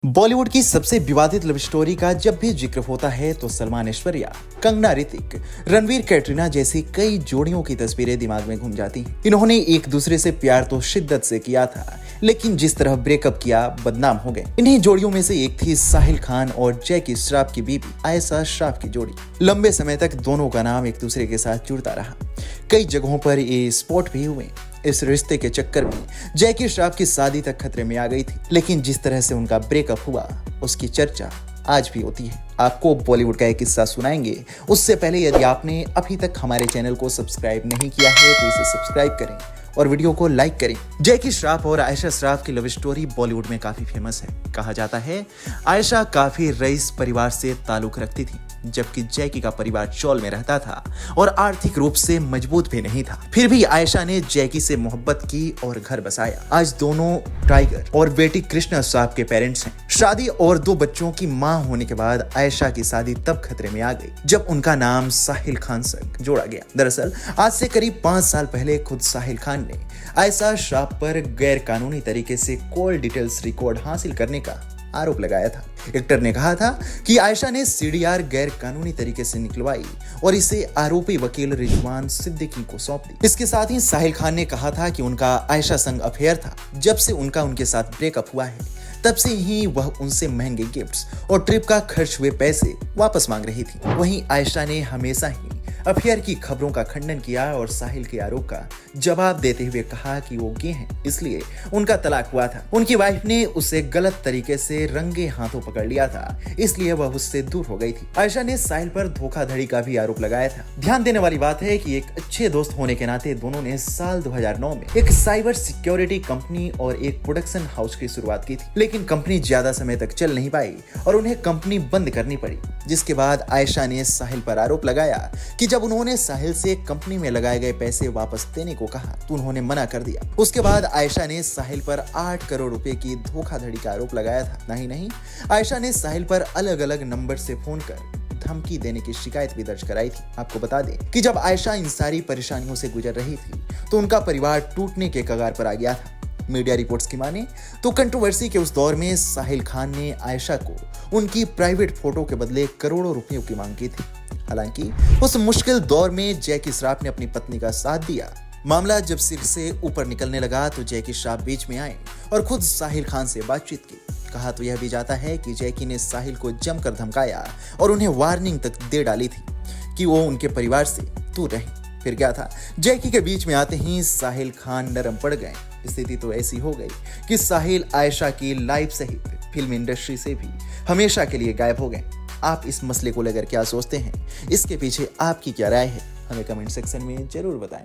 बॉलीवुड की सबसे विवादित लव स्टोरी का जब भी जिक्र होता है तो सलमान ऐश्वर्या, कंगना ऋतिक, रणवीर कैटरीना जैसी कई जोड़ियों की तस्वीरें दिमाग में घूम जाती हैं। इन्होंने एक दूसरे से प्यार तो शिद्दत से किया था, लेकिन जिस तरह ब्रेकअप किया बदनाम हो गए। इन्हीं जोड़ियों में से एक थी साहिल खान और जैकी श्रॉफ की बीबी आयशा श्रॉफ की जोड़ी। लंबे समय तक दोनों का नाम एक दूसरे के साथ जुड़ता रहा। कई जगहों पर ये स्पॉट भी हुए। इस रिश्ते के चक्कर में जैकी श्रॉफ की शादी तक खतरे में आ गई थी, लेकिन जिस तरह से उनका ब्रेकअप हुआ उसकी चर्चा आज भी होती है। आपको बॉलीवुड का एक किस्सा सुनाएंगे। उससे पहले यदि आपने अभी तक हमारे चैनल को सब्सक्राइब नहीं किया है तो इसे सब्सक्राइब करें और वीडियो को लाइक करें। जैकी श्रॉफ और आयशा श्रॉफ की लव स्टोरी बॉलीवुड में काफी फेमस है। कहा जाता है आयशा काफी रईस परिवार से ताल्लुक रखती थी, जबकि जैकी का परिवार चौल में रहता था और आर्थिक रूप से मजबूत भी नहीं था। फिर भी आयशा ने जैकी से मोहब्बत की और घर बसाया। आज दोनों टाइगर और बेटी कृष्णा श्रॉफ के पेरेंट्स हैं। शादी और 2 बच्चों की मां होने के बाद आयशा की शादी तब खतरे में आ गई जब उनका नाम साहिल खान से जोड़ा गया। दरअसल आज से करीब 5 साल पहले खुद साहिल खान ने आयशा श्रॉफ पर गैर कानूनी तरीके से कॉल डिटेल्स रिकॉर्ड हासिल करने का आरोप लगाया था। एक्टर ने कहा था कि आयशा ने सीडीआर गैर कानूनी तरीके से निकलवाई और इसे आरोपी वकील रिजवान सिद्दीकी को सौंप दी। इसके साथ ही साहिल खान ने कहा था कि उनका आयशा संग अफेयर था। जब से उनके साथ ब्रेकअप हुआ है तब से ही वह उनसे महंगे गिफ्ट्स और ट्रिप का खर्च हुए पैसे वापस मांग रही थी। वहीं आयशा ने हमेशा ही अफेयर की खबरों का खंडन किया और साहिल के आरोप का जवाब देते हुए कहा कि वो गे हैं, इसलिए उनका तलाक हुआ था। उनकी वाइफ ने उसे गलत तरीके से रंगे हाथों पकड़ लिया था, इसलिए वह उससे दूर हो गई थी। आयशा ने साहिल पर धोखाधड़ी का भी आरोप लगाया था। ध्यान देने वाली बात है कि एक अच्छे दोस्त होने के नाते दोनों ने साल 2009 में एक साइबर सिक्योरिटी कंपनी और एक प्रोडक्शन हाउस की शुरुआत की थी, लेकिन कंपनी ज्यादा समय तक चल नहीं पाई और उन्हें कंपनी बंद करनी पड़ी। जिसके बाद आयशा ने साहिल पर आरोप लगाया कि जब उन्होंने साहिल से कंपनी में लगाए गए पैसे वापस देने को कहा तो उन्होंने मना कर दिया। उसके बाद आयशा ने साहिल पर 8 करोड़ रुपए की धोखाधड़ी का आरोप लगाया था। नहीं, आयशा ने साहिल पर अलग अलग नंबर से फोन कर धमकी देने की शिकायत भी दर्ज कराई थी। आपको बता दें कि जब आयशा इन सारी परेशानियों से गुजर रही थी तो उनका परिवार टूटने के कगार पर आ गया था। मीडिया रिपोर्ट्स की माने तो कंट्रोवर्सी के उस दौर में साहिल खान ने आयशा को उनकी प्राइवेट फोटो के बदले करोड़ों रुपयों की मांग की थी। हालांकि उस मुश्किल दौर में जैकी श्रॉफ ने अपनी पत्नी का साथ दिया। मामला जब सिर से ऊपर निकलने लगा तो जैकी श्रॉफ बीच में आए और खुद साहिल खान से बातचीत की। कहा तो यह भी जाता है कि जैकी ने साहिल को जमकर धमकाया और उन्हें वार्निंग तक दे डाली थी कि वो उनके परिवार से दूर रहे। फिर क्या था, जैकी के बीच में आते ही साहिल खान नरम पड़ गए। स्थिति तो ऐसी हो गई कि साहिल आयशा की लाइफ सहित फिल्म इंडस्ट्री से भी हमेशा के लिए गायब हो गए। आप इस मसले को लेकर क्या सोचते हैं? इसके पीछे आपकी क्या राय है? हमें कमेंट सेक्शन में जरूर बताएं।